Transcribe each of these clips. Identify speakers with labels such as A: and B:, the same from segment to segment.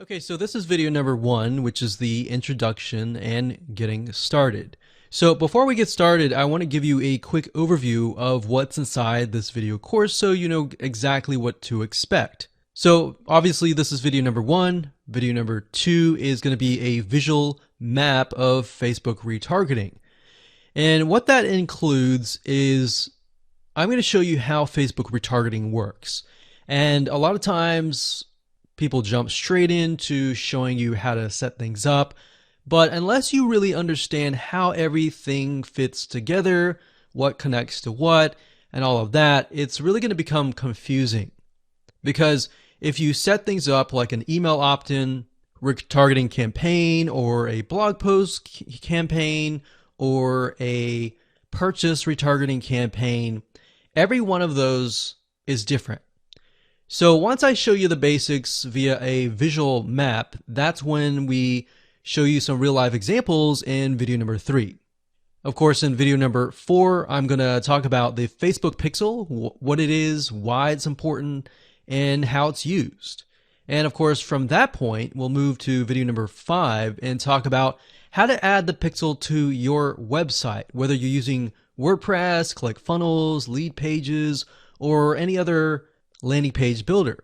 A: Okay, so this is video number 1, which is the introduction and getting started. So before we get started, I want to give you a quick overview of what's inside this video course so you know exactly what to expect. So obviously this is video number 1. Video number 2 is going to be a visual map of Facebook retargeting. And what that includes is I'm going to show you how Facebook retargeting works. And a lot of times people jump straight into showing you how to set things up, but unless you really understand how everything fits together, what connects to what, and all of that, it's really going to become confusing. Because if you set things up like an email opt-in retargeting campaign or a blog post campaign or a purchase retargeting campaign, every one of those is different. So once I show you the basics via a visual map, that's when we show you some real life examples in video number 3. Of course, in video number 4, I'm going to talk about the Facebook pixel, what it is, why it's important, and how it's used. And of course, from that point, we'll move to video number 5 and talk about how to add the pixel to your website, whether you're using WordPress, ClickFunnels, Lead Pages, or any other landing page builder.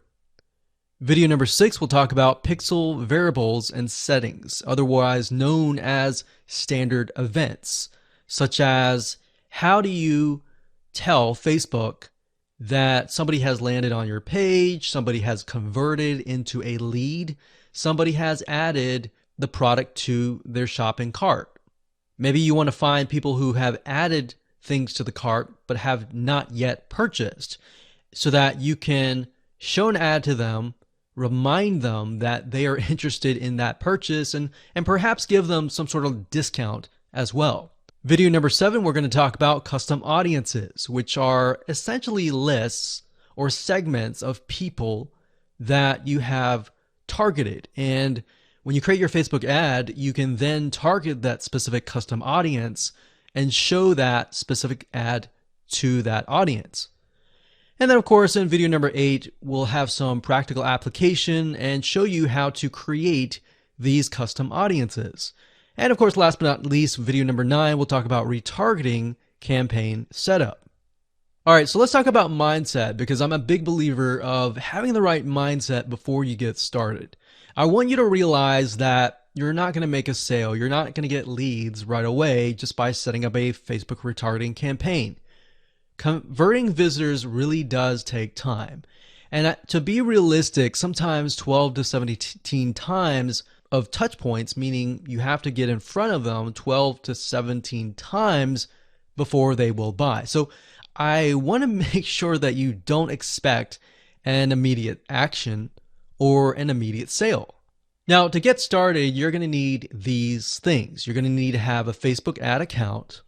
A: Video number 6 will talk about pixel variables and settings, otherwise known as standard events, such as how do you tell Facebook that somebody has landed on your page, somebody has converted into a lead, somebody has added the product to their shopping cart. Maybe you want to find people who have added things to the cart but have not yet purchased, so that you can show an ad to them, remind them that they are interested in that purchase, and perhaps give them some sort of discount as well. Video number 7, we're going to talk about custom audiences, which are essentially lists or segments of people that you have targeted. And when you create your Facebook ad, you can then target that specific custom audience and show that specific ad to that audience. And then of course in video number 8, we'll have some practical application and show you how to create these custom audiences. And of course, last but not least, video number 9, we'll talk about retargeting campaign setup. All right, so let's talk about mindset, because I'm a big believer of having the right mindset before you get started. I want you to realize that you're not going to make a sale. You're not going to get leads right away just by setting up a Facebook retargeting campaign. Converting visitors really does take time. And to be realistic, sometimes 12 to 17 times of touch points, meaning you have to get in front of them 12 to 17 times before they will buy. So I want to make sure that you don't expect an immediate action or an immediate sale. Now, to get started, you're going to need these things. You're going to need to have a Facebook ad account.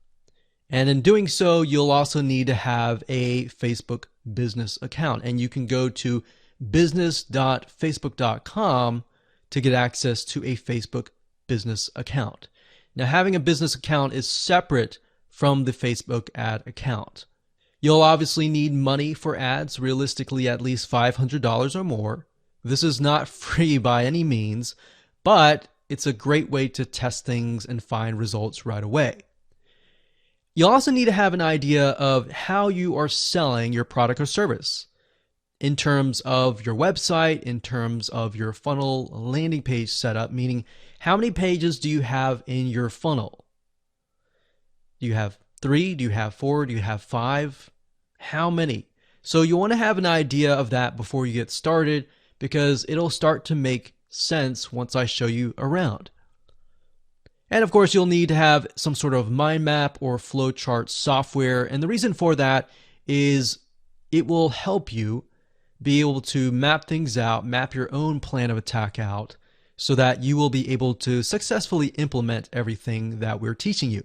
A: And in doing so, you'll also need to have a Facebook business account. And you can go to business.facebook.com to get access to a Facebook business account. Now, having a business account is separate from the Facebook ad account. You'll obviously need money for ads, realistically at least $500 or more. This is not free by any means, but it's a great way to test things and find results right away. You also need to have an idea of how you are selling your product or service in terms of your website, in terms of your funnel landing page setup, meaning how many pages do you have in your funnel? Do you have 3? Do you have 4? Do you have 5? How many? So you want to have an idea of that before you get started, because it'll start to make sense once I show you around. And of course, you'll need to have some sort of mind map or flowchart software. And the reason for that is it will help you be able to map things out, map your own plan of attack out, so that you will be able to successfully implement everything that we're teaching you.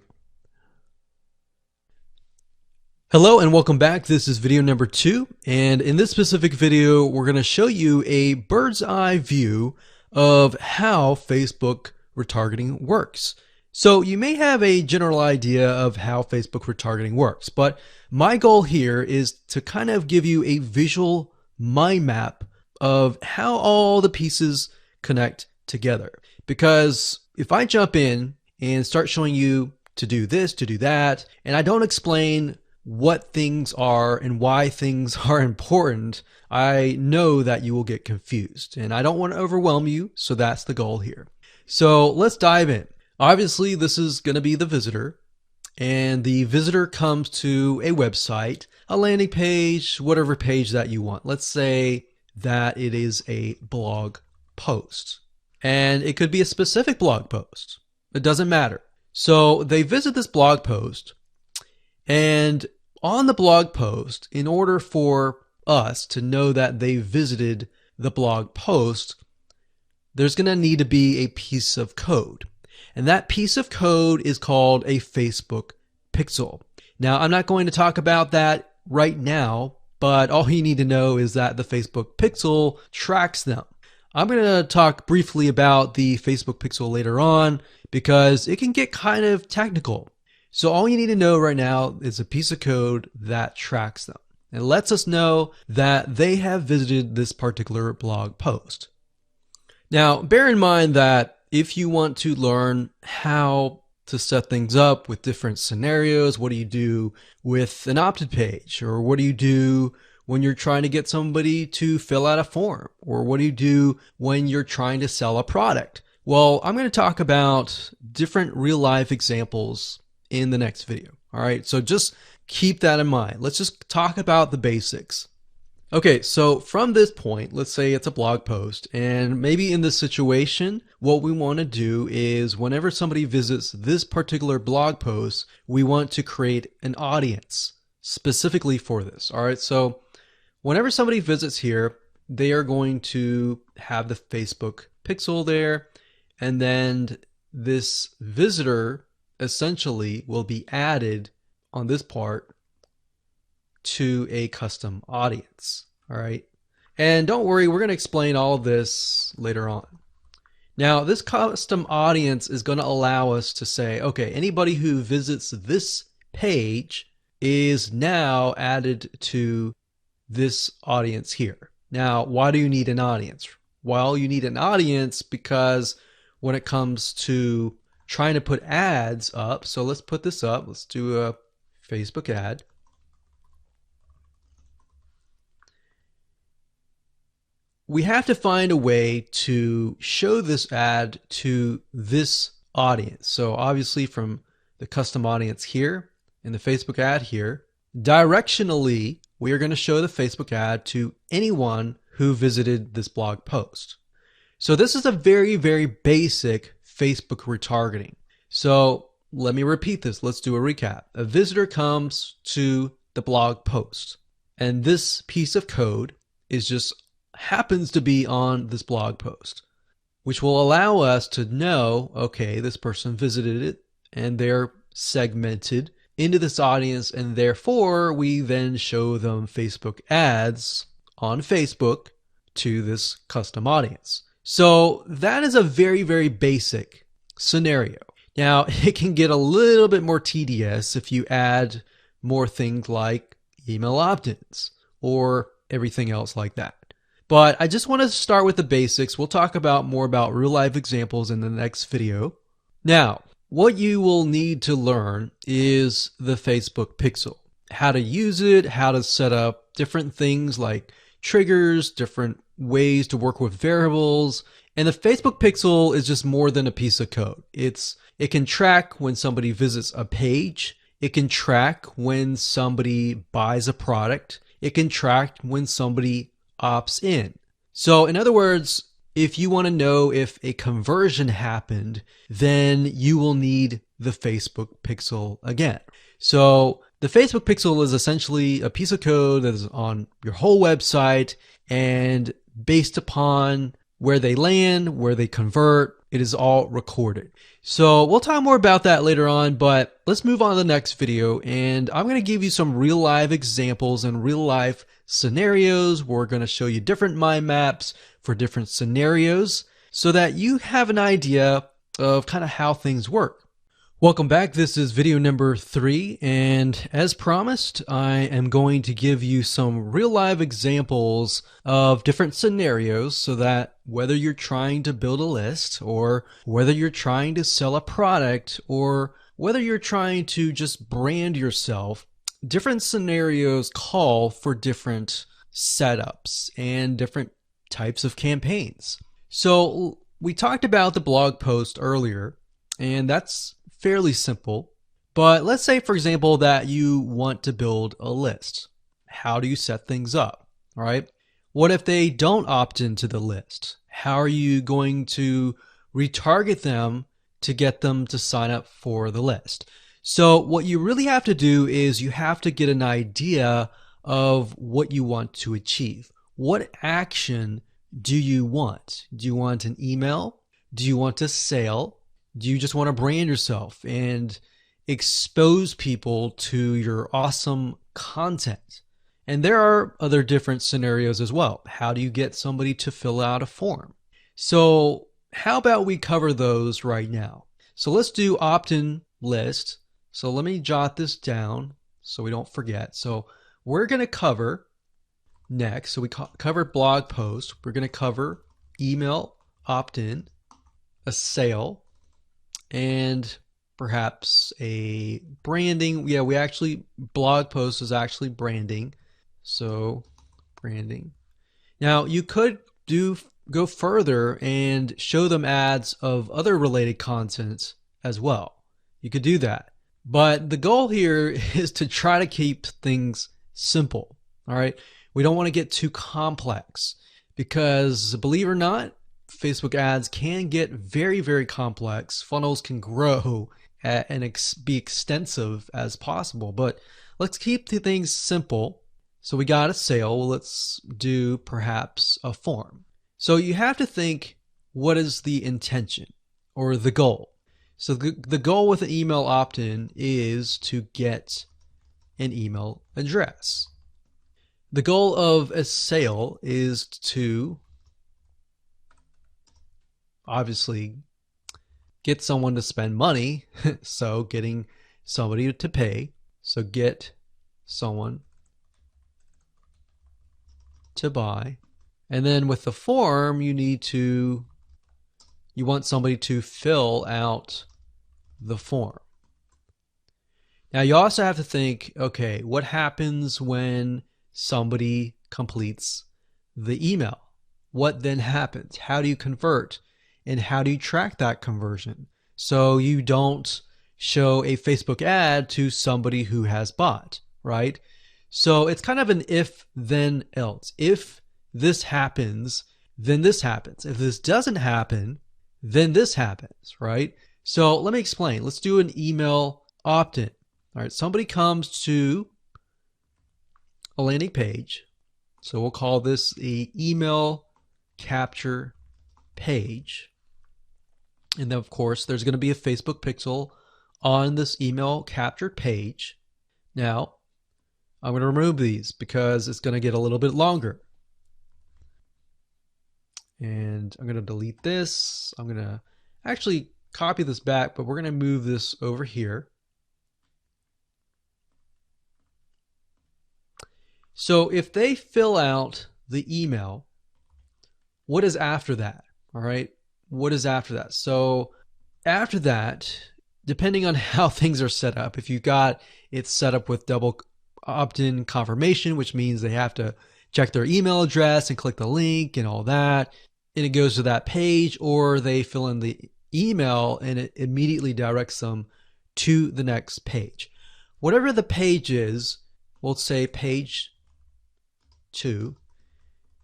A: Hello and welcome back. This is video number 2. And in this specific video, we're going to show you a bird's eye view of how Facebook retargeting works. So you may have a general idea of how Facebook retargeting works, but my goal here is to kind of give you a visual mind map of how all the pieces connect together. Because if I jump in and start showing you to do this, to do that, and I don't explain what things are and why things are important, I know that you will get confused, and I don't want to overwhelm you, so that's the goal here. So let's dive in. Obviously, this is going to be the visitor, and the visitor comes to a website, a landing page, whatever page that you want. Let's say that it is a blog post, and it could be a specific blog post. It doesn't matter. So they visit this blog post, and on the blog post, in order for us to know that they visited the blog post, there's going to need to be a piece of code. And that piece of code is called a Facebook pixel. Now, I'm not going to talk about that right now, but all you need to know is that the Facebook pixel tracks them. I'm going to talk briefly about the Facebook pixel later on because it can get kind of technical. So all you need to know right now is a piece of code that tracks them. It lets us know that they have visited this particular blog post. Now, bear in mind that if you want to learn how to set things up with different scenarios, what do you do with an opt-in page? Or what do you do when you're trying to get somebody to fill out a form? Or what do you do when you're trying to sell a product? Well, I'm going to talk about different real-life examples in the next video. All right, so just keep that in mind. Let's just talk about the basics. Okay, so from this point, let's say it's a blog post, and maybe in this situation, what we want to do is whenever somebody visits this particular blog post, we want to create an audience specifically for this. All right, so whenever somebody visits here, they are going to have the Facebook pixel there, and then this visitor essentially will be added on this part to a custom audience. All right. And don't worry, we're going to explain all of this later on. Now, this custom audience is going to allow us to say, okay, anybody who visits this page is now added to this audience here. Now, why do you need an audience? Well, you need an audience because when it comes to trying to put ads up, so let's put this up. Let's do a Facebook ad. We have to find a way to show this ad to this audience. So obviously from the custom audience here in the Facebook ad here, directionally, we are going to show the Facebook ad to anyone who visited this blog post. So this is a very, very basic Facebook retargeting. So let me repeat this. Let's do a recap. A visitor comes to the blog post, and this piece of code is just happens to be on this blog post, which will allow us to know, okay, this person visited it and they're segmented into this audience, and therefore we then show them Facebook ads on Facebook to this custom audience. So that is a very, very basic scenario. Now, it can get a little bit more tedious if you add more things like email opt-ins or everything else like that. But I just want to start with the basics. We'll talk about more about real life examples in the next video. Now, what you will need to learn is the Facebook pixel, how to use it, how to set up different things like triggers, different ways to work with variables. And the Facebook pixel is just more than a piece of code. It can track when somebody visits a page. It can track when somebody buys a product. It can track when somebody opts in. So in other words, if you want to know if a conversion happened, then you will need the Facebook pixel again. So the Facebook pixel is essentially a piece of code that is on your whole website, and based upon where they land, where they convert, it is all recorded. So we'll talk more about that later on, but let's move on to the next video, and I'm going to give you some real life examples and real life scenarios. We're going to show you different mind maps for different scenarios so that you have an idea of kind of how things work. Welcome back. This is video number 3, and as promised, I am going to give you some real live examples of different scenarios so that whether you're trying to build a list or whether you're trying to sell a product or whether you're trying to just brand yourself, different scenarios call for different setups and different types of campaigns. So we talked about the blog post earlier, and that's fairly simple. But let's say, for example, that you want to build a list. How do you set things up? All right. What if they don't opt into the list? How are you going to retarget them to get them to sign up for the list? So what you really have to do is you have to get an idea of what you want to achieve. What action do you want? Do you want an email? Do you want a sale? Do you just want to brand yourself and expose people to your awesome content? And there are other different scenarios as well. How do you get somebody to fill out a form? So how about we cover those right now? So let's do opt-in list. So let me jot this down so we don't forget. So we're going to cover next. So we covered blog post. We're going to cover email opt-in, a sale, and perhaps a branding. Yeah, we actually, blog post is actually branding. So branding. Now you could go further and show them ads of other related content as well. You could do that. But the goal here is to try to keep things simple. All right. We don't want to get too complex because, believe it or not, Facebook ads can get very, very complex. Funnels can grow and be extensive as possible, but let's keep the things simple. So we got a sale. Well, let's do perhaps a form. So you have to think, what is the intention or the goal? So the goal with an email opt-in is to get an email address. The goal of a sale is to obviously get someone to spend money. So getting somebody to pay. So get someone to buy. And then with the form, you want somebody to fill out the form. Now you also have to think, okay, what happens when somebody completes the email? What then happens? How do you convert? And how do you track that conversion so you don't show a Facebook ad to somebody who has bought, right? So it's kind of an if, then, else. If this happens, then this happens. If this doesn't happen, then this happens, right? So let me explain. Let's do an email opt-in. All right, somebody comes to a landing page. So we'll call this the email capture page. And then, of course, there's going to be a Facebook pixel on this email captured page. Now, I'm going to remove these because it's going to get a little bit longer. And I'm going to delete this. I'm going to actually copy this back, but we're going to move this over here. So if they fill out the email, what is after that? All right. What is after that? So after that, depending on how things are set up, if you got it set up with double opt-in confirmation, which means they have to check their email address and click the link and all that, and it goes to that page, or they fill in the email and it immediately directs them to the next page. Whatever the page is, we'll say page 2.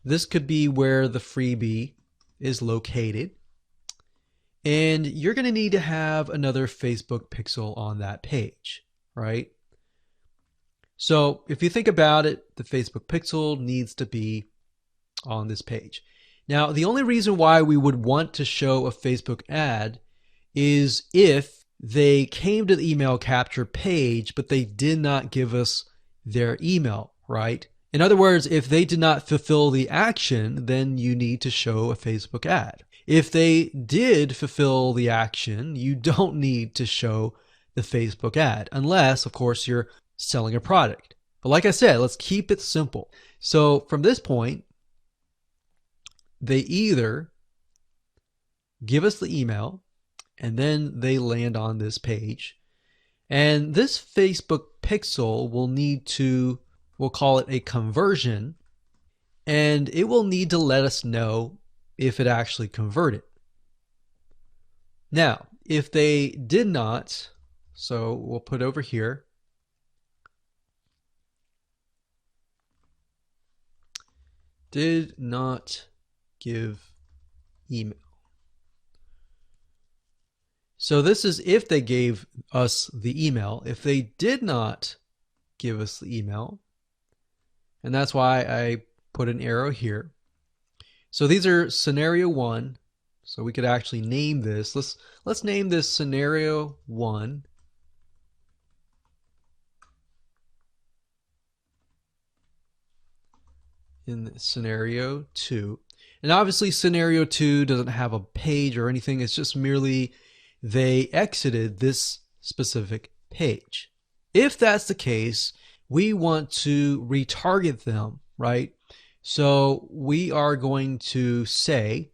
A: This could be where the freebie is located. And you're going to need to have another Facebook pixel on that page, right? So if you think about it, the Facebook pixel needs to be on this page. Now, the only reason why we would want to show a Facebook ad is if they came to the email capture page, but they did not give us their email, right? In other words, if they did not fulfill the action, then you need to show a Facebook ad. If they did fulfill the action, you don't need to show the Facebook ad, unless, of course, you're selling a product. But like I said, let's keep it simple. So from this point, they either give us the email and then they land on this page. And this Facebook pixel will need to, we'll call it a conversion, and it will need to let us know if it actually converted. Now, if they did not, so we'll put over here, did not give email. So this is if they gave us the email. If they did not give us the email, and that's why I put an arrow here. So these are scenario 1. So we could actually name this. Let's name this scenario 1. In scenario 2. And obviously scenario 2 doesn't have a page or anything. It's just merely they exited this specific page. If that's the case, we want to retarget them, right? So we are going to say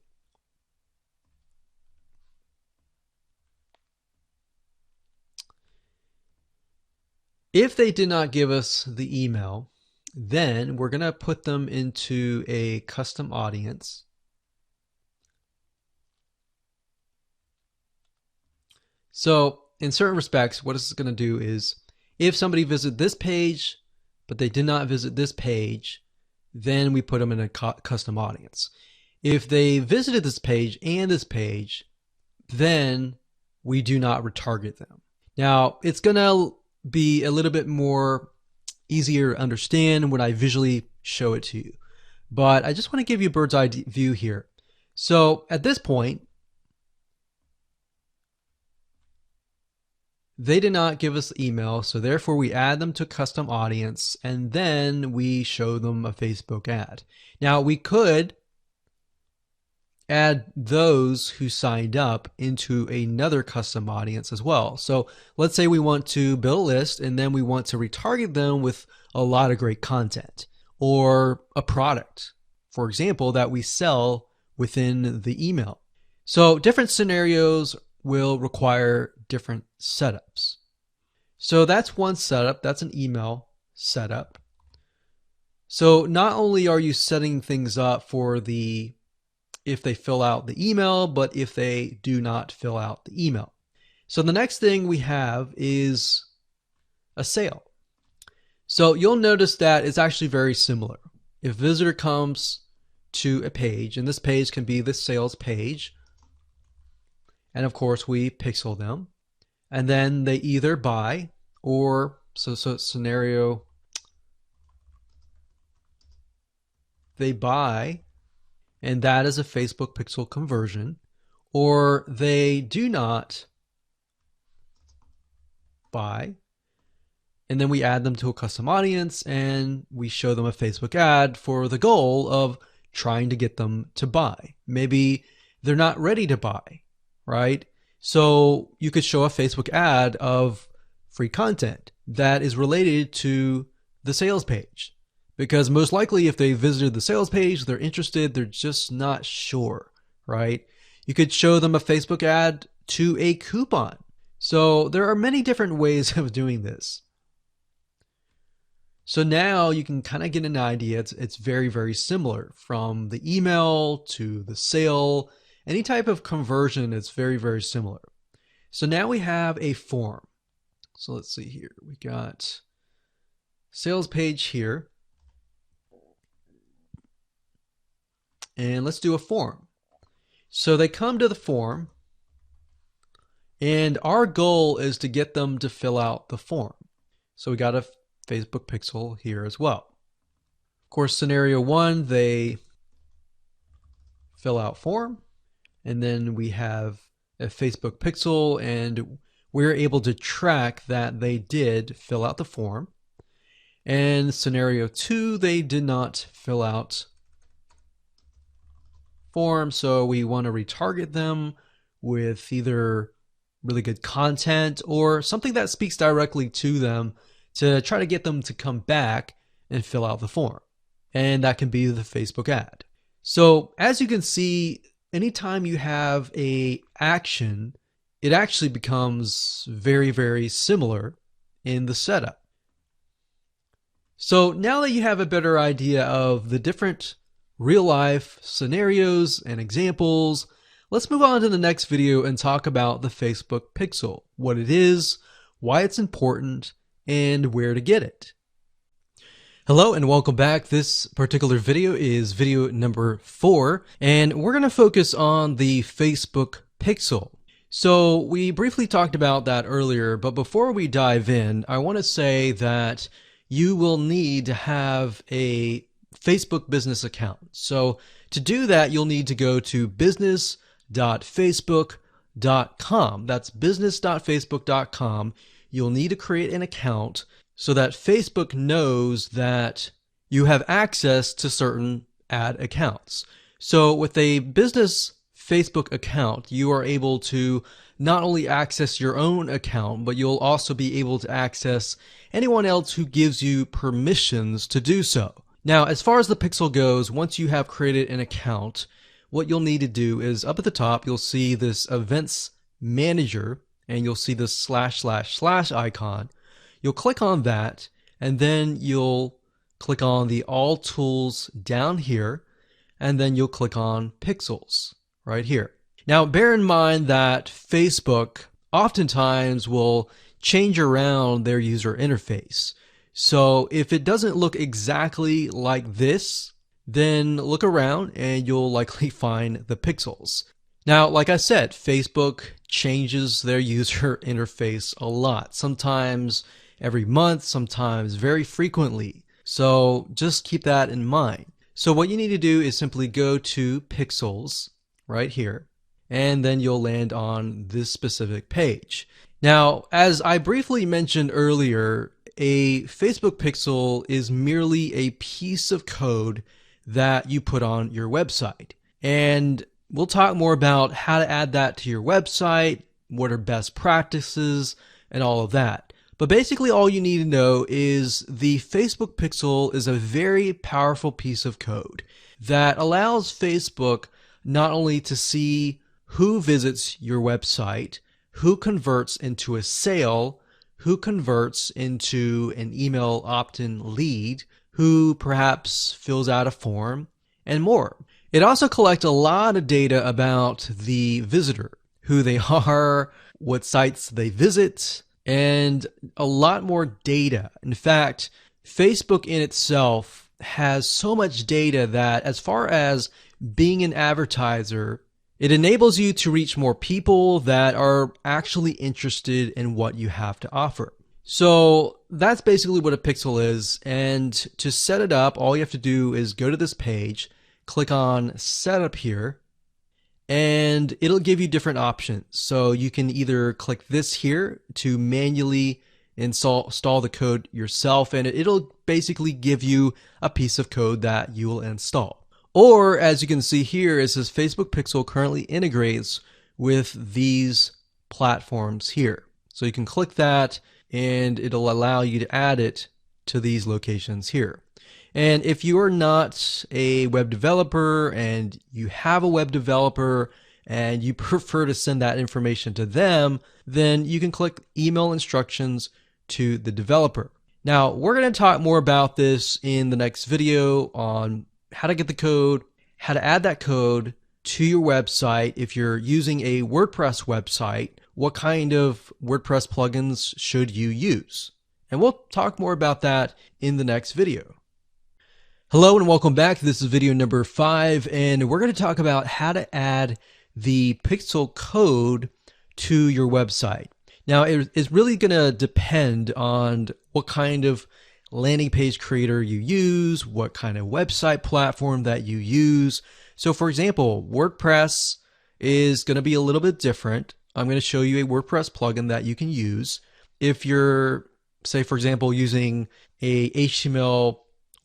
A: if they did not give us the email, then we're going to put them into a custom audience. So in certain respects, what it's going to do is if somebody visited this page, but they did not visit this page, then we put them in a custom audience. If they visited this page and this page, then we do not retarget them. Now, it's going to be a little bit more easier to understand when I visually show it to you. But I just want to give you a bird's eye view here. So at this point, they did not give us the email, so therefore we add them to custom audience, and then we show them a Facebook ad. Now, we could add those who signed up into another custom audience as well. So let's say we want to build a list, and then we want to retarget them with a lot of great content or a product, for example, that we sell within the email. So different scenarios will require different setups. So that's one setup. That's an email setup. So not only are you setting things up for the if they fill out the email, but if they do not fill out the email. So the next thing we have is a sale. So you'll notice that it's actually very similar. If a visitor comes to a page, and this page can be the sales page, and of course we pixel them, and then they either buy or, so scenario, they buy, and that is a Facebook pixel conversion, or they do not buy, and then we add them to a custom audience and we show them a Facebook ad for the goal of trying to get them to buy. Maybe they're not ready to buy, right? So you could show a Facebook ad of free content that is related to the sales page. Because most likely if they visited the sales page, they're interested, they're just not sure, right? You could show them a Facebook ad to a coupon. So there are many different ways of doing this. So now you can kind of get an idea. It's very, very similar from the email to the sale. Any type of conversion, it's very, very similar. So now we have a form. So let's see here. We got sales page here. And let's do a form. So they come to the form, and our goal is to get them to fill out the form. So we got a Facebook pixel here as well. Of course, scenario 1, they fill out form, and then we have a Facebook pixel, and we're able to track that they did fill out the form. And scenario 2, they did not fill out form, so we want to retarget them with either really good content or something that speaks directly to them to try to get them to come back and fill out the form. And that can be the Facebook ad. So as you can see, anytime you have a action, it actually becomes very, very similar in the setup. So now that you have a better idea of the different real life scenarios and examples, let's move on to the next video and talk about the Facebook Pixel, what it is, why it's important, and where to get it. Hello and welcome back. This particular video is video number 4, and we're going to focus on the Facebook Pixel. So we briefly talked about that earlier, but before we dive in, I want to say that you will need to have a Facebook business account. So to do that, you'll need to go to business.facebook.com. That's business.facebook.com. You'll need to create an account so that Facebook knows that you have access to certain ad accounts. So with a business Facebook account, you are able to not only access your own account, but you'll also be able to access anyone else who gives you permissions to do so. Now, as far as the Pixel goes, once you have created an account, what you'll need to do is up at the top, you'll see this Events Manager, and you'll see this / icon. You'll click on that, and then you'll click on the All Tools down here, and then you'll click on Pixels right here. Now, bear in mind that Facebook oftentimes will change around their user interface. So if it doesn't look exactly like this, then look around and you'll likely find the pixels. Now, like I said, Facebook changes their user interface a lot, sometimes every month, sometimes very frequently. So just keep that in mind. So what you need to do is simply go to Pixels right here, and then you'll land on this specific page. Now, as I briefly mentioned earlier, a Facebook pixel is merely a piece of code that you put on your website. And we'll talk more about how to add that to your website, what are best practices, and all of that. But basically all you need to know is the Facebook pixel is a very powerful piece of code that allows Facebook not only to see who visits your website, who converts into a sale, who converts into an email opt-in lead, who perhaps fills out a form, and more. It also collects a lot of data about the visitor, who they are, what sites they visit, and a lot more data. In fact, Facebook in itself has so much data that as far as being an advertiser, it enables you to reach more people that are actually interested in what you have to offer. So that's basically what a pixel is. And to set it up, all you have to do is go to this page, click on Setup here, and it'll give you different options. So you can either click this here to manually install the code yourself, and it'll basically give you a piece of code that you will install. Or as you can see here, it says Facebook Pixel currently integrates with these platforms here. So you can click that and it'll allow you to add it to these locations here. And if you are not a web developer and you have a web developer and you prefer to send that information to them, then you can click email instructions to the developer. Now, we're going to talk more about this in the next video on how to get the code, how to add that code to your website. If you're using a WordPress website, what kind of WordPress plugins should you use? And we'll talk more about that in the next video. Hello and welcome back. This is video number 5, and we're going to talk about how to add the pixel code to your website. Now, it's really going to depend on what kind of landing page creator you use, what kind of website platform that you use. So for example, WordPress is going to be a little bit different. I'm going to show you a WordPress plugin that you can use. If you're, say for example, using a HTML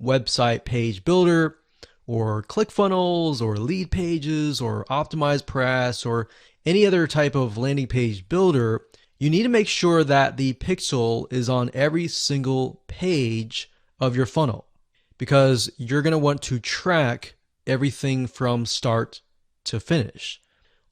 A: website page builder, or ClickFunnels or lead pages or OptimizePress or any other type of landing page builder, you need to make sure that the pixel is on every single page of your funnel, because you're going to want to track everything from start to finish.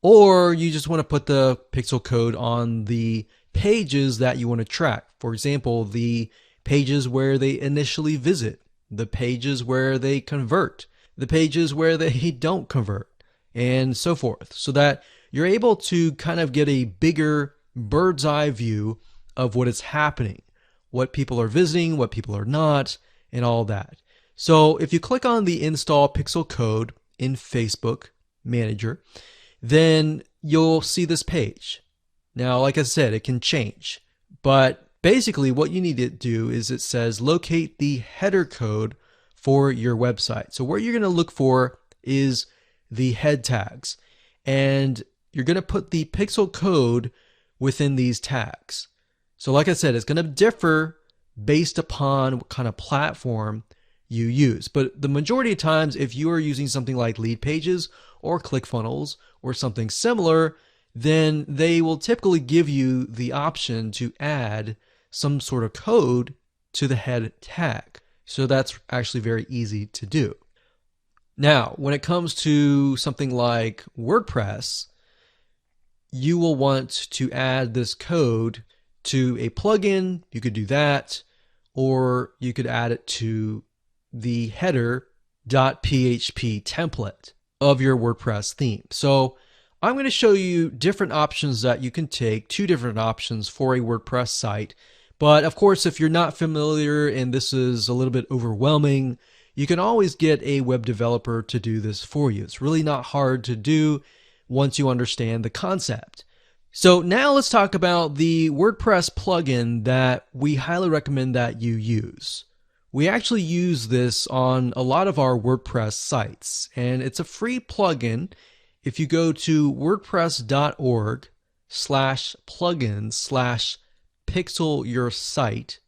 A: Or you just want to put the pixel code on the pages that you want to track. For example, the pages where they initially visit, the pages where they convert, the pages where they don't convert, and so forth, so that you're able to kind of get a bigger bird's eye view of what is happening, what people are visiting, what people are not, and all that. So if you click on the install pixel code in Facebook Manager, then you'll see this page. Now, like I said, it can change, but basically what you need to do is it says locate the header code for your website. So what you're going to look for is the head tags, and you're going to put the pixel code within these tags. So like I said, it's going to differ based upon what kind of platform you use. But the majority of times, if you are using something like lead pages or ClickFunnels or something similar, then they will typically give you the option to add some sort of code to the head tag. So that's actually very easy to do. Now, when it comes to something like WordPress, you will want to add this code to a plugin. You could do that, or you could add it to the header.php template of your WordPress theme. So I'm going to show you different options that you can take, two different options for a WordPress site. But of course, if you're not familiar and this is a little bit overwhelming, you can always get a web developer to do this for you. It's really not hard to do once you understand the concept. So now let's talk about the WordPress plugin that we highly recommend that you use. We actually use this on a lot of our WordPress sites, and it's a free plugin. If you go to wordpress.org/plugins/pixel-your-site,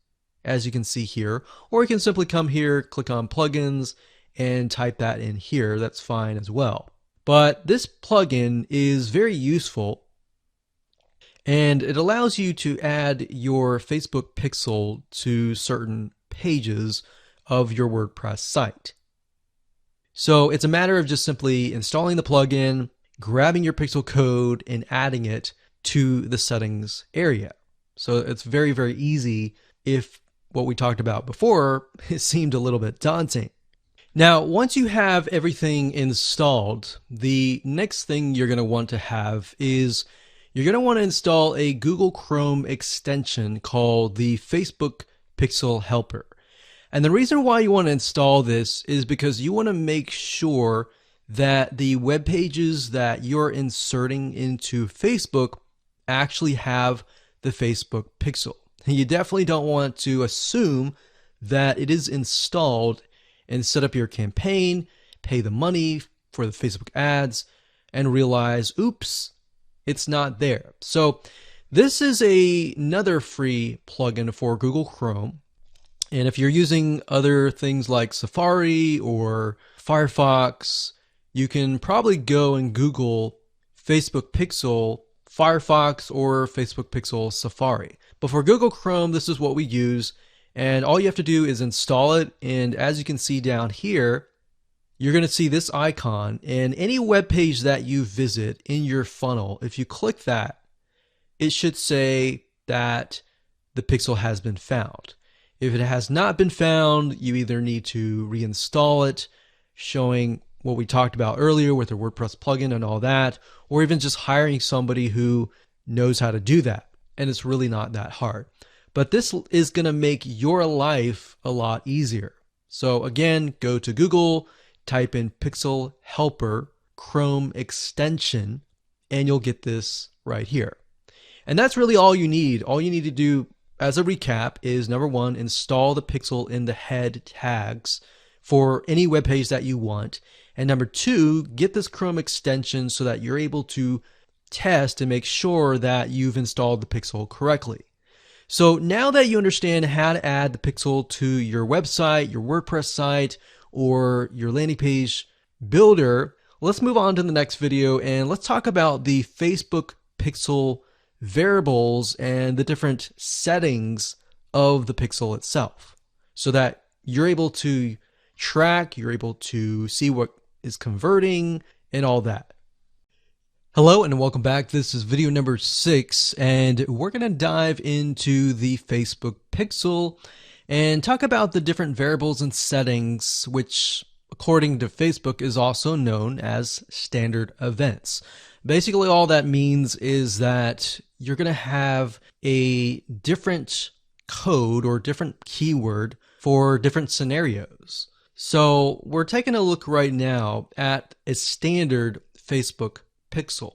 A: as you can see here, or you can simply come here, click on plugins, and type that in here. That's fine as well. But this plugin is very useful, and it allows you to add your Facebook pixel to certain pages of your WordPress site. So it's a matter of just simply installing the plugin, grabbing your pixel code, and adding it to the settings area. So it's very, very easy if what we talked about before it seemed a little bit daunting. Now, once you have everything installed, the next thing you're going to want to have is you're going to want to install a Google Chrome extension called the Facebook Pixel Helper. And the reason why you want to install this is because you want to make sure that the web pages that you're inserting into Facebook actually have the Facebook pixel. You definitely don't want to assume that it is installed and set up your campaign, pay the money for the Facebook ads, and realize, oops, it's not there. So this is another free plugin for Google Chrome. And if you're using other things like Safari or Firefox, you can probably go and Google Facebook Pixel Firefox or Facebook Pixel Safari. But for Google Chrome, this is what we use. And all you have to do is install it. And as you can see down here, you're going to see this icon. And any web page that you visit in your funnel, if you click that, it should say that the pixel has been found. If it has not been found, you either need to reinstall it, showing what we talked about earlier with the WordPress plugin and all that, or even just hiring somebody who knows how to do that. And it's really not that hard. But this is going to make your life a lot easier. So again, go to Google, type in Pixel Helper Chrome extension, and you'll get this right here. And that's really all you need. All you need to do as a recap is, number one, install the pixel in the head tags for any web page that you want. And number two, get this Chrome extension so that you're able to test and make sure that you've installed the pixel correctly. So now that you understand how to add the pixel to your website, your WordPress site, or your landing page builder, let's move on to the next video and let's talk about the Facebook pixel variables and the different settings of the pixel itself so that you're able to track, you're able to see what is converting and all that. Hello and welcome back. This is video number 6 and we're going to dive into the Facebook pixel and talk about the different variables and settings, which according to Facebook is also known as standard events. Basically all that means is that you're going to have a different code or different keyword for different scenarios. So we're taking a look right now at a standard Facebook pixel.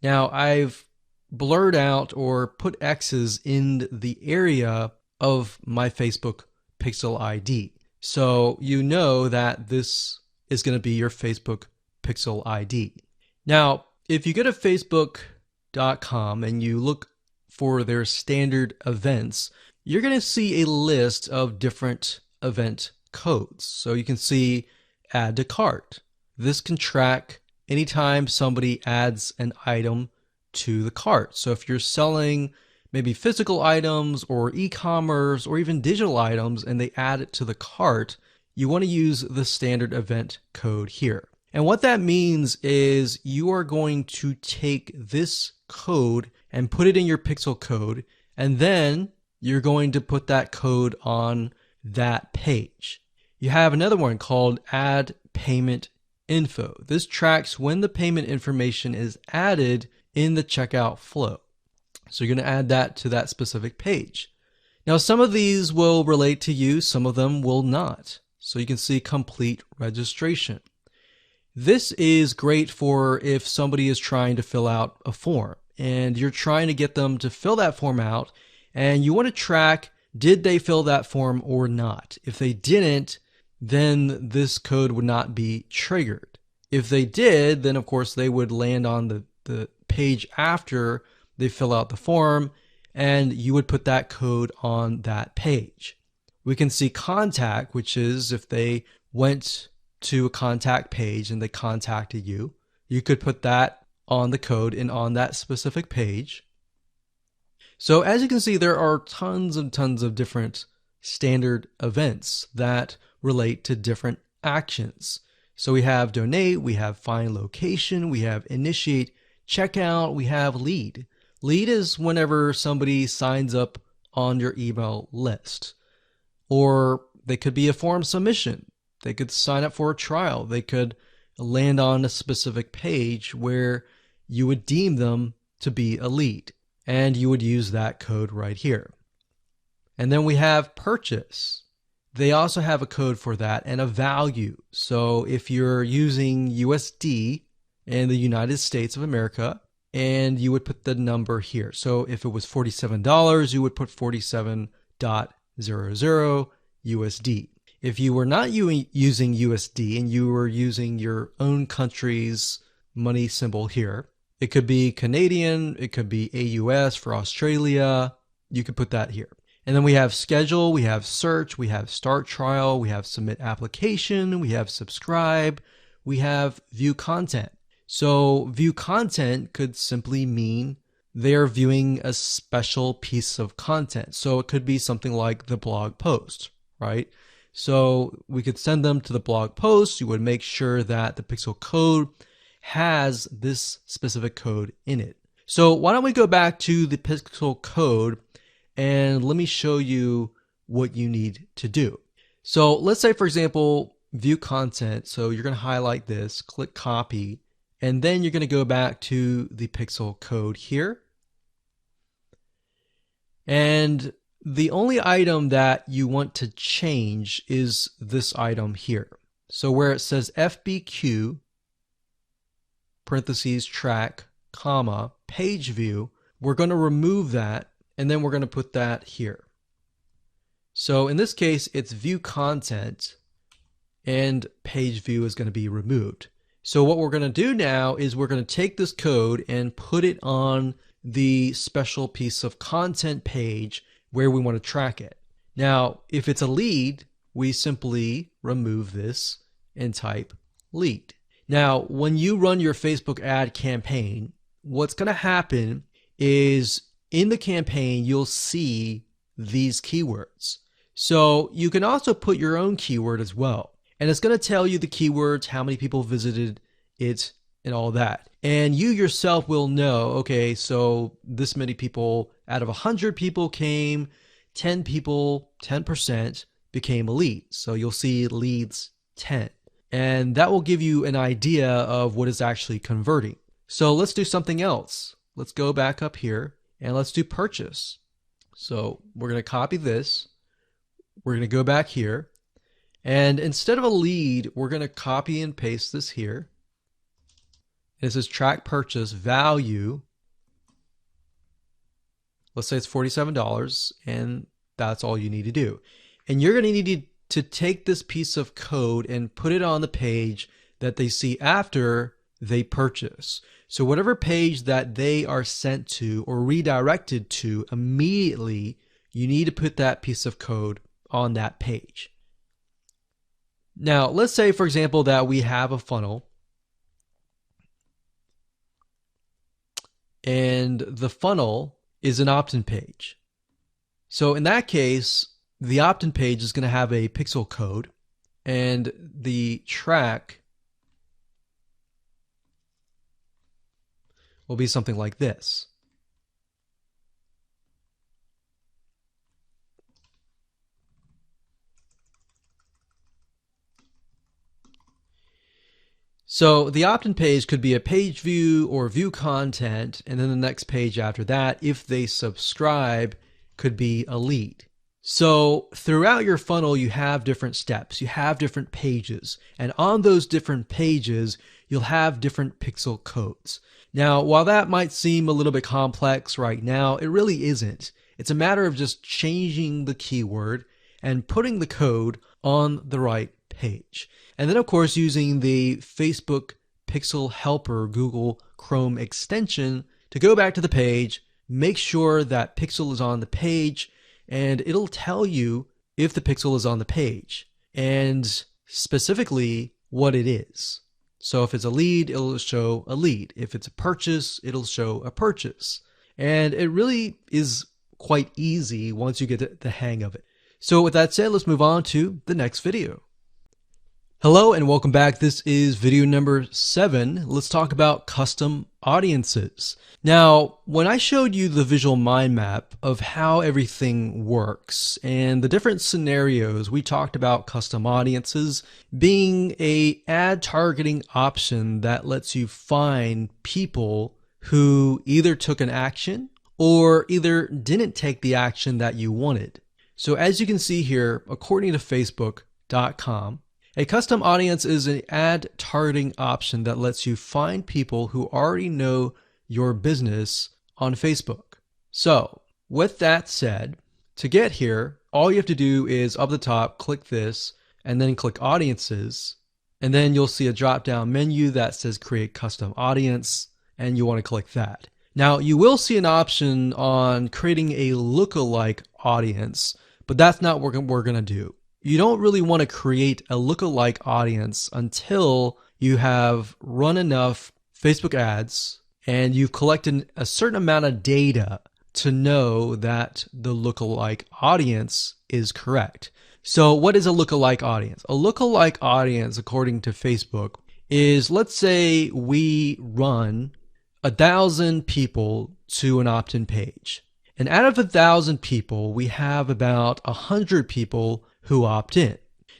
A: Now I've blurred out or put X's in the area of my Facebook pixel ID. So you know that this is going to be your Facebook pixel ID. Now, if you go to facebook.com and you look for their standard events, you're going to see a list of different event codes. So you can see add to cart. This can track anytime somebody adds an item to the cart. So if you're selling maybe physical items or e-commerce or even digital items and they add it to the cart, you want to use the standard event code here. And what that means is you are going to take this code and put it in your pixel code, and then you're going to put that code on that page. You have another one called add payment info. This tracks when the payment information is added in the checkout flow. So you're going to add that to that specific page. Now some of these will relate to you, some of them will not. So you can see complete registration. This is great for if somebody is trying to fill out a form and you're trying to get them to fill that form out and you want to track, did they fill that form or not? If they didn't, then this code would not be triggered. If they did, then of course they would land on the page after they fill out the form and you would put that code on that page. We can see contact, which is if they went to a contact page and they contacted you, you could put that on the code and on that specific page. So as you can see, there are tons and tons of different standard events that relate to different actions. So we have donate, we have find location, we have initiate checkout, we have lead. Lead is whenever somebody signs up on your email list. Or they could be a form submission. They could sign up for a trial. They could land on a specific page where you would deem them to be a lead. And you would use that code right here. And then we have purchase. They also have a code for that and a value. So if you're using USD in the United States of America, and you would put the number here. So if it was $47, you would put 47.00 USD. If you were not using USD and you were using your own country's money symbol here, it could be Canadian, it could be AUS for Australia, you could put that here. And then we have schedule, we have search, we have start trial, we have submit application, we have subscribe, we have view content. So view content could simply mean they're viewing a special piece of content. So it could be something like the blog post, right? So we could send them to the blog post. You would make sure that the pixel code has this specific code in it. So why don't we go back to the pixel code and let me show you what you need to do. So let's say, for example, view content. So you're going to highlight this, click copy, and then you're going to go back to the pixel code here. And the only item that you want to change is this item here. So where it says FBQ, parentheses, track, comma, page view, we're going to remove that and then we're going to put that here. So in this case, it's view content and page view is going to be removed. So what we're going to do now is we're going to take this code and put it on the special piece of content page where we want to track it. Now, if it's a lead, we simply remove this and type lead. Now, when you run your Facebook ad campaign, what's going to happen is in the campaign, you'll see these keywords. So you can also put your own keyword as well. And it's going to tell you the keywords, how many people visited it, and all that. And you yourself will know, okay, so this many people out of 100 people came, 10 people, 10% became a lead. So you'll see leads 10. And that will give you an idea of what is actually converting. So let's do something else. Let's go back up here and let's do purchase. So we're going to copy this. We're going to go back here. And instead of a lead, we're going to copy and paste this here. This is track purchase value. Let's say it's $47, and that's all you need to do. And you're going to need to take this piece of code and put it on the page that they see after they purchase. So whatever page that they are sent to or redirected to immediately, you need to put that piece of code on that page. Now, let's say, for example, that we have a funnel and the funnel is an opt-in page. So in that case, the opt-in page is going to have a pixel code and the track will be something like this. So the opt-in page could be a page view or view content, and then the next page after that, if they subscribe, could be a lead. So throughout your funnel, you have different steps, you have different pages, and on those different pages, you'll have different pixel codes. Now, while that might seem a little bit complex right now, it really isn't. It's a matter of just changing the keyword and putting the code on the right page. And then, of course, using the Facebook Pixel Helper Google Chrome extension to go back to the page, make sure that pixel is on the page, and it'll tell you if the pixel is on the page and specifically what it is. So if it's a lead, it'll show a lead. If it's a purchase, it'll show a purchase. And it really is quite easy once you get the hang of it. So with that said, let's move on to the next video. Hello and welcome back. This is video number 7. Let's talk about custom audiences. Now, when I showed you the visual mind map of how everything works and the different scenarios, we talked about custom audiences being an ad targeting option that lets you find people who either took an action or either didn't take the action that you wanted. So as you can see here, according to Facebook.com, a custom audience is an ad targeting option that lets you find people who already know your business on Facebook. So with that said, to get here, all you have to do is up the top, click this, and then click audiences. And then you'll see a drop down menu that says create custom audience, and you want to click that. Now you will see an option on creating a lookalike audience, but that's not what we're going to do. You don't really want to create a lookalike audience until you have run enough Facebook ads and you've collected a certain amount of data to know that the lookalike audience is correct. So what is a lookalike audience? A lookalike audience, according to Facebook, is, let's say we run 1,000 people to an opt-in page. And out of 1,000 people, we have about 100 people who opt in.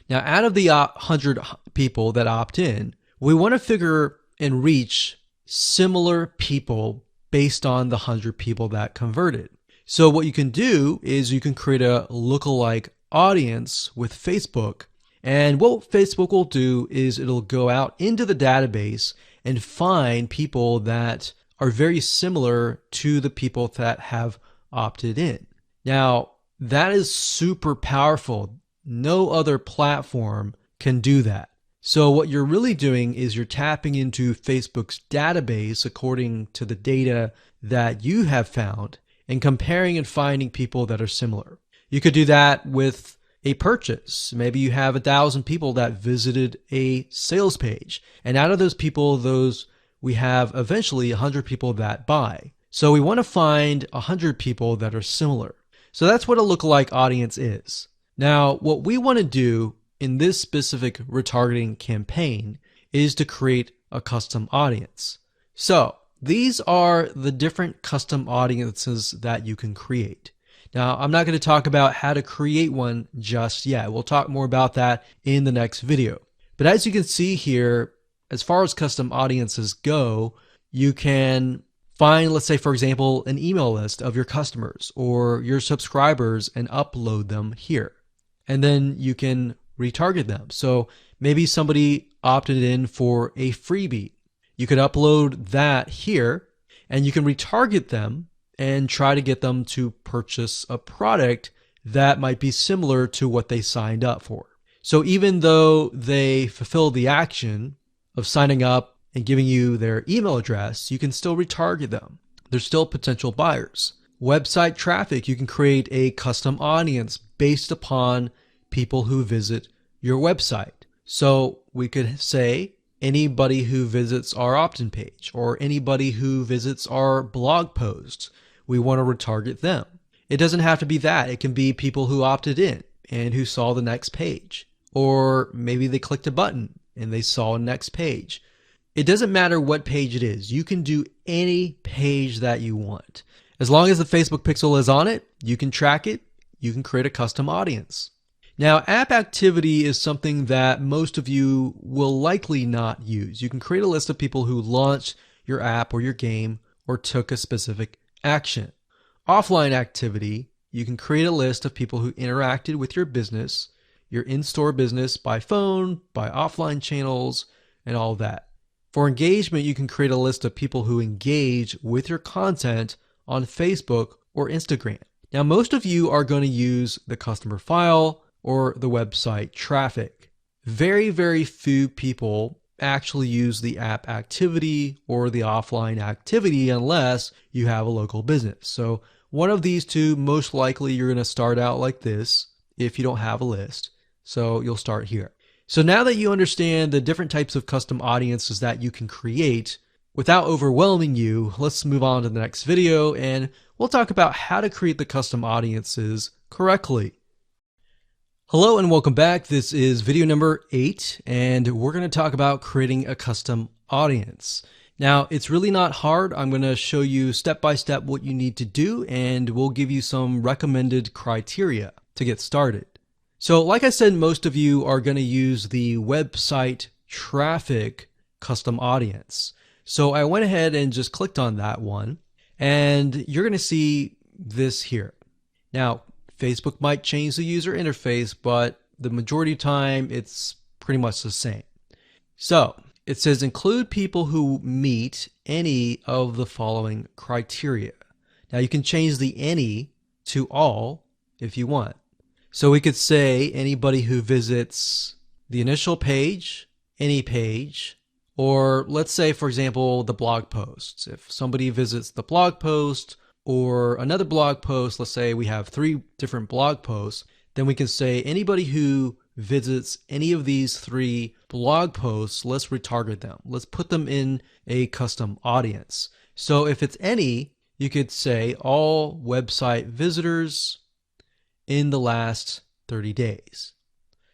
A: Now, out of the 100 people that opt in, we want to figure and reach similar people based on the 100 people that converted. So what you can do is you can create a lookalike audience with Facebook. And what Facebook will do is it'll go out into the database and find people that are very similar to the people that have opted in. Now, that is super powerful. No other platform can do that. So what you're really doing is you're tapping into Facebook's database according to the data that you have found and comparing and finding people that are similar. You could do that with a purchase. Maybe you have 1,000 people that visited a sales page. And out of those people, we have eventually 100 people that buy. So we want to find 100 people that are similar. So that's what a lookalike audience is. Now, what we want to do in this specific retargeting campaign is to create a custom audience. So these are the different custom audiences that you can create. Now, I'm not going to talk about how to create one just yet. We'll talk more about that in the next video. But as you can see here, as far as custom audiences go, you can find, let's say, for example, an email list of your customers or your subscribers and upload them here. And then you can retarget them. So maybe somebody opted in for a freebie. You could upload that here and you can retarget them and try to get them to purchase a product that might be similar to what they signed up for. So even though they fulfill the action of signing up and giving you their email address, you can still retarget them. They're still potential buyers. Website traffic, you can create a custom audience based upon people who visit your website. So we could say anybody who visits our opt-in page or anybody who visits our blog posts, we want to retarget them. It doesn't have to be that. It can be people who opted in and who saw the next page. Or maybe they clicked a button and they saw a next page. It doesn't matter what page it is. You can do any page that you want. As long as the Facebook pixel is on it, you can track it, you can create a custom audience. Now, app activity is something that most of you will likely not use. You can create a list of people who launched your app or your game or took a specific action. Offline activity, you can create a list of people who interacted with your business, your in-store business by phone, by offline channels, and all that. For engagement, you can create a list of people who engage with your content on Facebook or Instagram. Now, most of you are going to use the customer file or the website traffic. Very, very few people actually use the app activity or the offline activity unless you have a local business. So one of these two, most likely you're going to start out like this if you don't have a list. So you'll start here. So now that you understand the different types of custom audiences that you can create, without overwhelming you, let's move on to the next video and we'll talk about how to create the custom audiences correctly. Hello and welcome back. This is video number 8 and we're going to talk about creating a custom audience. Now, it's really not hard. I'm going to show you step by step what you need to do and we'll give you some recommended criteria to get started. So like I said, most of you are going to use the website traffic custom audience. So I went ahead and just clicked on that one and you're going to see this here. Now, Facebook might change the user interface, but the majority of the time it's pretty much the same. So it says include people who meet any of the following criteria. Now you can change the any to all if you want. So we could say anybody who visits the initial page, any page, or let's say, for example, the blog posts. If somebody visits the blog post or another blog post, let's say we have 3 different blog posts, then we can say anybody who visits any of these 3 blog posts, let's retarget them. Let's put them in a custom audience. So if it's any, you could say all website visitors in the last 30 days.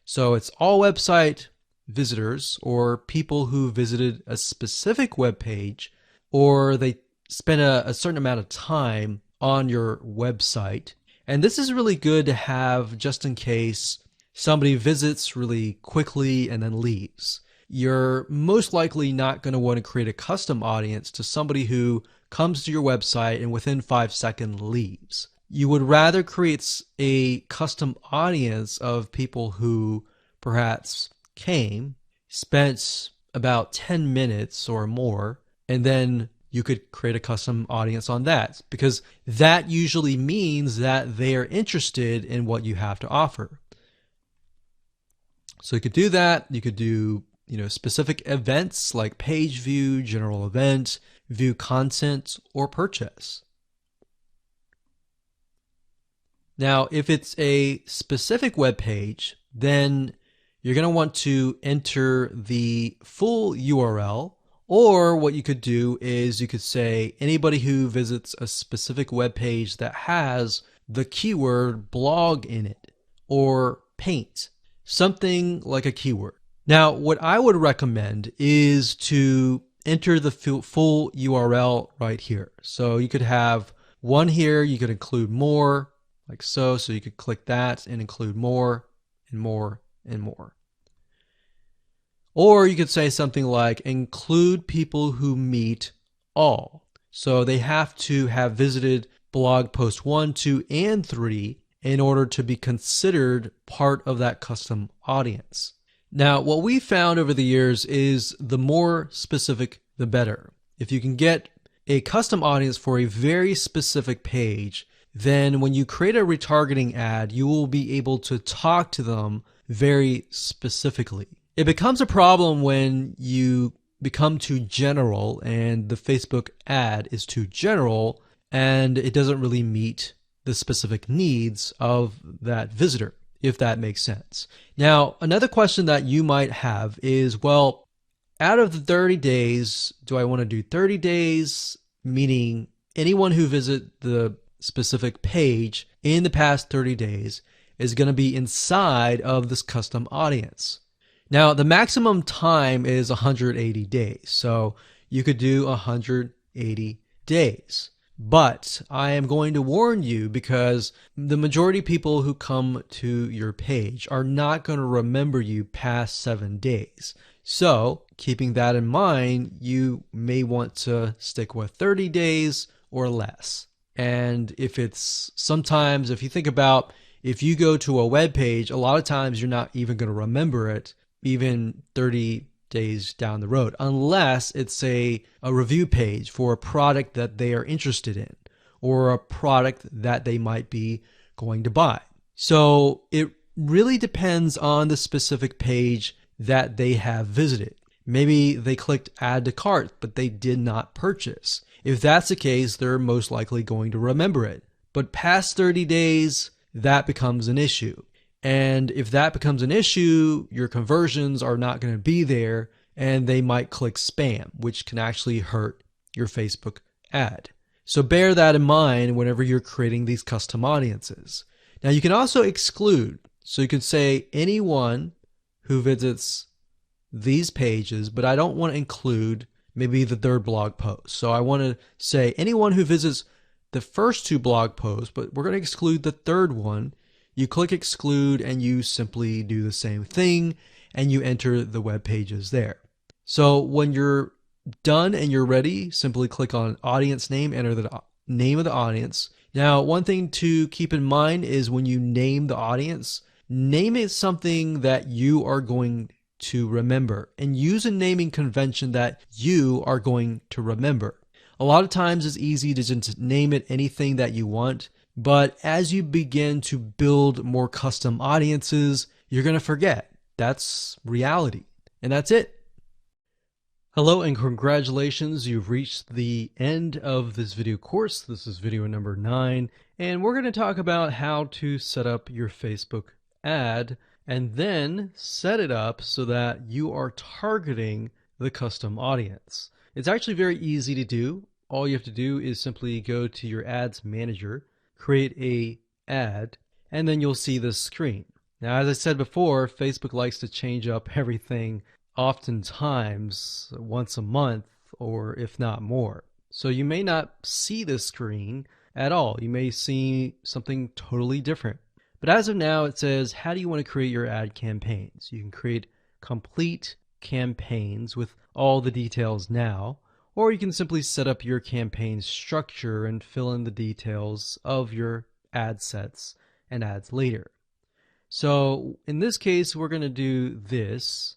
A: So it's all website visitors or people who visited a specific web page or they spend a certain amount of time on your website. And this is really good to have just in case somebody visits really quickly and then leaves. You're most likely not going to want to create a custom audience to somebody who comes to your website and within 5 seconds leaves. You would rather create a custom audience of people who perhaps came, spent about 10 minutes or more, and then you could create a custom audience on that because that usually means that they are interested in what you have to offer. So you could do that. You could do, specific events like page view, general event, view content, or purchase. Now, if it's a specific web page, then you're going to want to enter the full URL, or what you could do is you could say anybody who visits a specific web page that has the keyword blog in it or paint, something like a keyword. Now, what I would recommend is to enter the full URL right here. So you could have one here, you could include more, like so. So you could click that and include more and more and more. Or you could say something like include people who meet all. So they have to have visited blog post 1, 2, and 3 in order to be considered part of that custom audience. Now, what we found over the years is the more specific, the better. If you can get a custom audience for a very specific page, then when you create a retargeting ad, you will be able to talk to them very specifically. It becomes a problem when you become too general and the Facebook ad is too general and it doesn't really meet the specific needs of that visitor, if that makes sense. Now, another question that you might have is, well, out of the 30 days, do I want to do 30 days, meaning anyone who visits the specific page in the past 30 days is going to be inside of this custom audience? Now, the maximum time is 180 days, so you could do 180 days. But I am going to warn you because the majority of people who come to your page are not going to remember you past 7 days. So, keeping that in mind, you may want to stick with 30 days or less. And if you think about if you go to a web page, a lot of times you're not even going to remember it even 30 days down the road, unless it's a review page for a product that they are interested in or a product that they might be going to buy. So it really depends on the specific page that they have visited. Maybe they clicked add to cart, but they did not purchase. If that's the case, they're most likely going to remember it. But past 30 days, that becomes an issue. And if that becomes an issue, your conversions are not going to be there and they might click spam, which can actually hurt your Facebook ad. So bear that in mind whenever you're creating these custom audiences. Now you can also exclude. So you can say anyone who visits these pages, but I don't want to include maybe the third blog post. So I want to say anyone who visits the first 2 blog posts, but we're going to exclude the third one. You click exclude and you simply do the same thing and you enter the web pages there. So when you're done and you're ready, simply click on audience name, enter the name of the audience. Now, one thing to keep in mind is when you name the audience, name it something that you are going to remember and use a naming convention that you are going to remember. A lot of times it's easy to just name it anything that you want. But as you begin to build more custom audiences, you're going to forget. That's reality. And that's it. Hello and congratulations. You've reached the end of this video course. This is video number 9. And we're going to talk about how to set up your Facebook ad and then set it up so that you are targeting the custom audience. It's actually very easy to do. All you have to do is simply go to your ads manager, create a ad, and then you'll see this screen. Now, as I said before, Facebook likes to change up everything oftentimes once a month or if not more. So you may not see this screen at all. You may see something totally different. But as of now, it says, how do you want to create your ad campaigns? You can create complete campaigns with all the details now, or you can simply set up your campaign structure and fill in the details of your ad sets and ads later. So in this case, we're going to do this.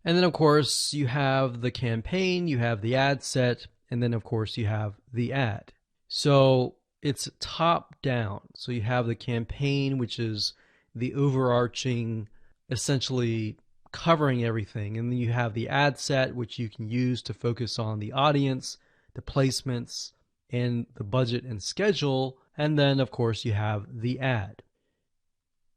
A: And then, of course, you have the campaign, you have the ad set, and then, of course, you have the ad. So it's top down. So you have the campaign, which is the overarching, essentially covering everything. And then you have the ad set, which you can use to focus on the audience, the placements, and the budget and schedule, and then of course you have the ad.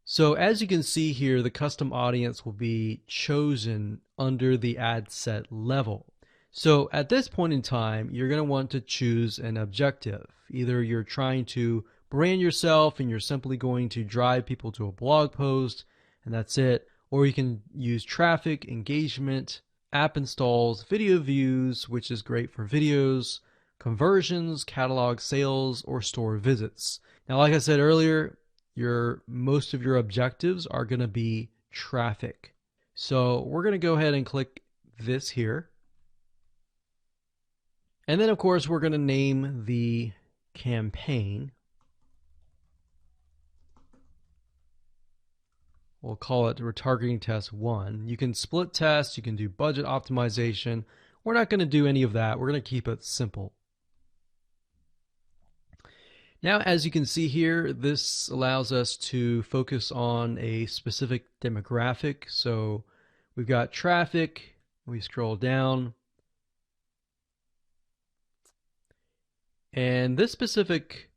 A: So as you can see here, the custom audience will be chosen under the ad set level. So at this point in time, you're going to want to choose an objective. Either you're trying to brand yourself and you're simply going to drive people to a blog post and that's it, or you can use traffic, engagement, app installs, video views, which is great for videos, conversions, catalog sales, or store visits. Now, like I said earlier, most of your objectives are going to be traffic. So we're going to go ahead and click this here. And then of course we're going to name the campaign. We'll call it retargeting test 1. You can split test, you can do budget optimization. We're not going to do any of that. We're going to keep it simple. Now, as you can see here, this allows us to focus on a specific demographic. So we've got traffic, we scroll down, and this specific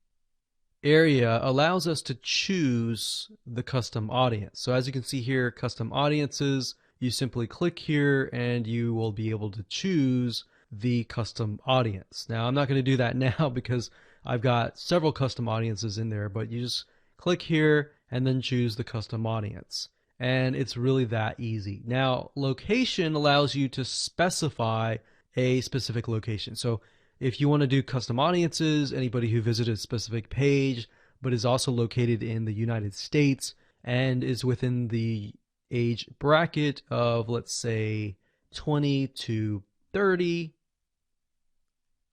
A: area allows us to choose the custom audience. So as you can see here, custom audiences, you simply click here and you will be able to choose the custom audience. Now, I'm not going to do that now because I've got several custom audiences in there, but you just click here and then choose the custom audience. And it's really that easy. Now, location allows you to specify a specific location. So if you want to do custom audiences, anybody who visited a specific page, but is also located in the United States and is within the age bracket of, let's say, 20 to 30,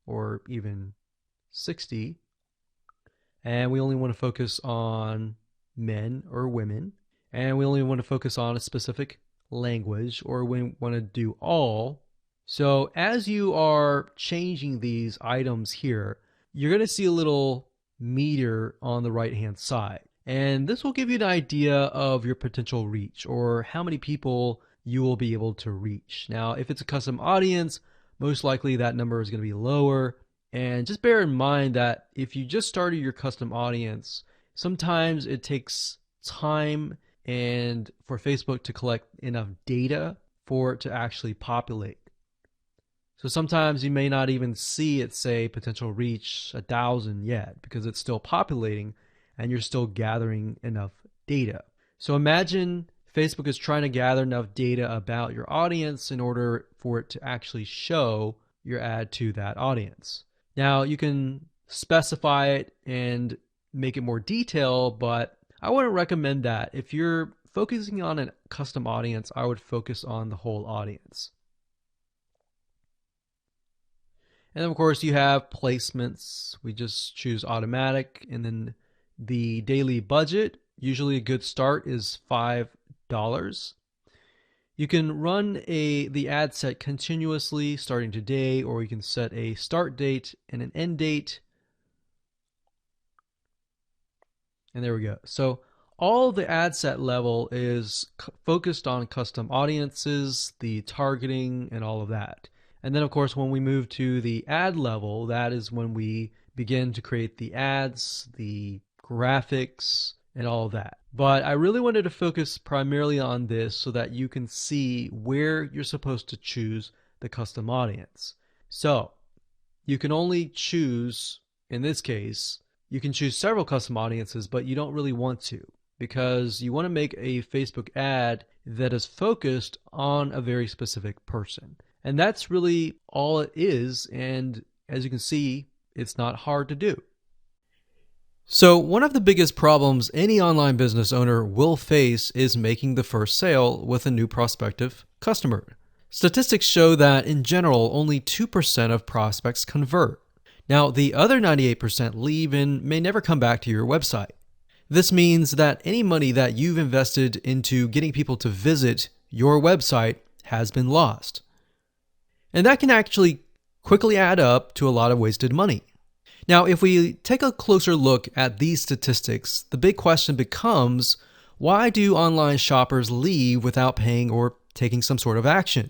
A: or even 60, and we only want to focus on men or women, and we only want to focus on a specific language, or we want to do all. So as you are changing these items here, you're going to see a little meter on the right hand side, and this will give you an idea of your potential reach or how many people you will be able to reach. Now, if it's a custom audience, most likely that number is going to be lower. And just bear in mind that if you just started your custom audience, sometimes it takes time and for Facebook to collect enough data for it to actually populate. So sometimes you may not even see it say potential reach 1,000 yet because it's still populating and you're still gathering enough data. So imagine Facebook is trying to gather enough data about your audience in order for it to actually show your ad to that audience. Now, you can specify it and make it more detailed, but I wouldn't recommend that. If you're focusing on a custom audience, I would focus on the whole audience. And then, of course, you have placements. We just choose automatic, and then the daily budget. Usually a good start is $5. You can run the ad set continuously starting today, or you can set a start date and an end date. And there we go. So all the ad set level is focused on custom audiences, the targeting, and all of that. And then, of course, when we move to the ad level, that is when we begin to create the ads, the graphics, and all of that. But I really wanted to focus primarily on this so that you can see where you're supposed to choose the custom audience. So you can only choose, in this case, you can choose several custom audiences, but you don't really want to, because you want to make a Facebook ad that is focused on a very specific person. And that's really all it is. And as you can see, it's not hard to do. So one of the biggest problems any online business owner will face is making the first sale with a new prospective customer. Statistics show that in general, only 2% of prospects convert. Now, the other 98% leave and may never come back to your website. This means that any money that you've invested into getting people to visit your website has been lost. And that can actually quickly add up to a lot of wasted money. Now, if we take a closer look at these statistics, the big question becomes, why do online shoppers leave without paying or taking some sort of action?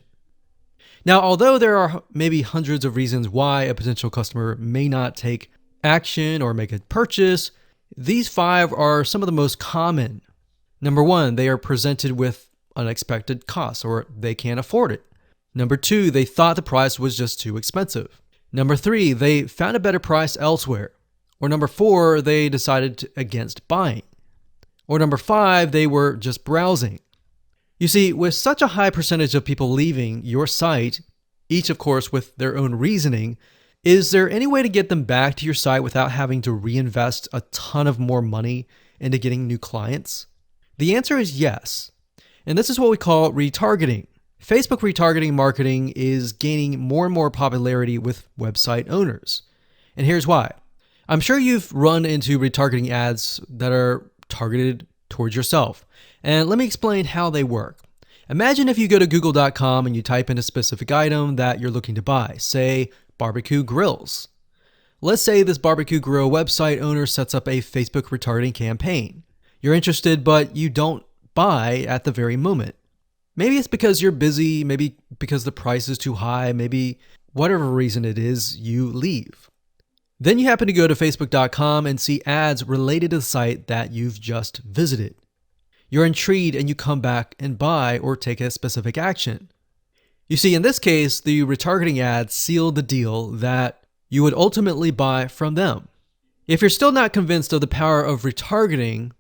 A: Now, although there are maybe hundreds of reasons why a potential customer may not take action or make a purchase, these 5 are some of the most common. Number 1, they are presented with unexpected costs or they can't afford it. Number 2, they thought the price was just too expensive. Number 3, they found a better price elsewhere. Or number 4, they decided against buying. Or number 5, they were just browsing. You see, with such a high percentage of people leaving your site, each of course with their own reasoning, is there any way to get them back to your site without having to reinvest a ton of more money into getting new clients? The answer is yes. And this is what we call retargeting. Facebook retargeting marketing is gaining more and more popularity with website owners. And here's why. I'm sure you've run into retargeting ads that are targeted towards yourself. And let me explain how they work. Imagine if you go to google.com and you type in a specific item that you're looking to buy, say barbecue grills. Let's say this barbecue grill website owner sets up a Facebook retargeting campaign. You're interested, but you don't buy at the very moment. Maybe it's because you're busy, maybe because the price is too high, maybe whatever reason it is, you leave. Then you happen to go to facebook.com and see ads related to the site that you've just visited. You're intrigued and you come back and buy or take a specific action. You see, in this case, the retargeting ads sealed the deal that you would ultimately buy from them. If you're still not convinced of the power of retargeting,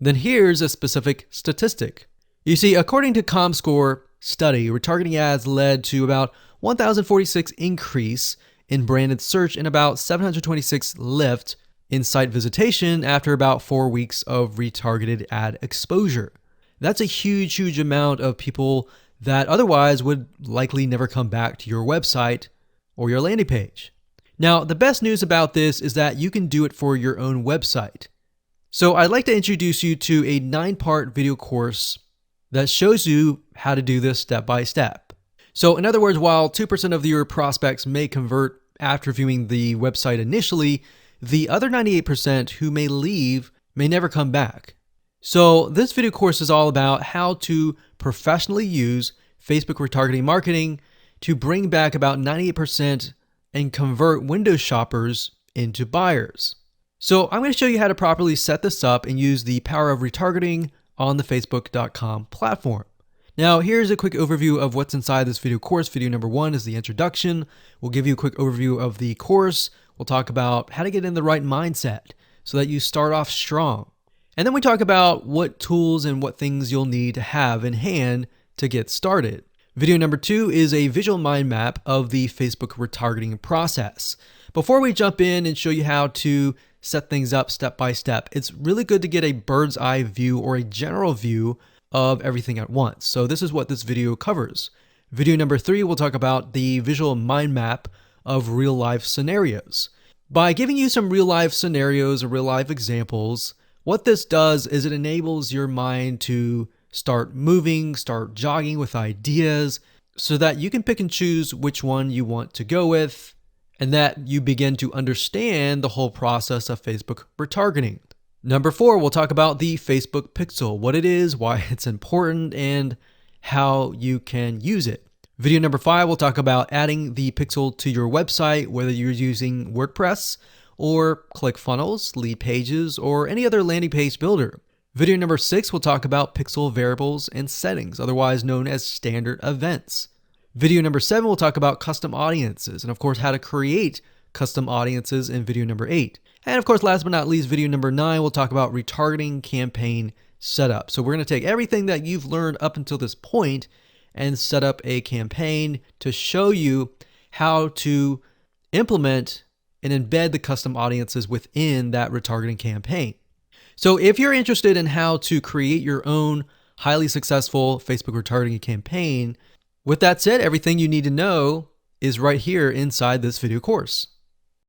A: then here's a specific statistic. You see, according to ComScore study, retargeting ads led to about 1,046 increase in branded search and about 726 lift in site visitation after about 4 weeks of retargeted ad exposure. That's a huge amount of people that otherwise would likely never come back to your website or your landing page. Now, the best news about this is that you can do it for your own website. So I'd like to introduce you to a 9-part video course that shows you how to do this step by step. So in other words, while 2% of your prospects may convert after viewing the website initially, the other 98% who may leave may never come back. So this video course is all about how to professionally use Facebook retargeting marketing to bring back about 98% and convert window shoppers into buyers. So I'm going to show you how to properly set this up and use the power of retargeting on the facebook.com platform. Now, here's a quick overview of what's inside this video course. Video number 1 is the introduction. We'll give you a quick overview of the course. We'll talk about how to get in the right mindset so that you start off strong. And then we talk about what tools and what things you'll need to have in hand to get started. Video number 2 is a visual mind map of the Facebook retargeting process. Before we jump in and show you how to set things up step by step, it's really good to get a bird's eye view or a general view of everything at once. So this is what this video covers. Video number 3 will talk about the visual mind map of real life scenarios. By giving you some real life scenarios or real life examples, what this does is it enables your mind to start moving, start jogging with ideas so that you can pick and choose which one you want to go with and that you begin to understand the whole process of Facebook retargeting. Number 4, we'll talk about the Facebook pixel, what it is, why it's important, and how you can use it. Video number 5, we'll talk about adding the pixel to your website, whether you're using WordPress or ClickFunnels, Lead Pages, or any other landing page builder. Video number 6, we'll talk about pixel variables and settings, otherwise known as standard events. Video number 7, we'll talk about custom audiences, and of course, how to create custom audiences in video number 8. And of course, last but not least, video number 9, we'll talk about retargeting campaign setup. So we're going to take everything that you've learned up until this point and set up a campaign to show you how to implement and embed the custom audiences within that retargeting campaign. So if you're interested in how to create your own highly successful Facebook retargeting campaign, with that said, everything you need to know is right here inside this video course.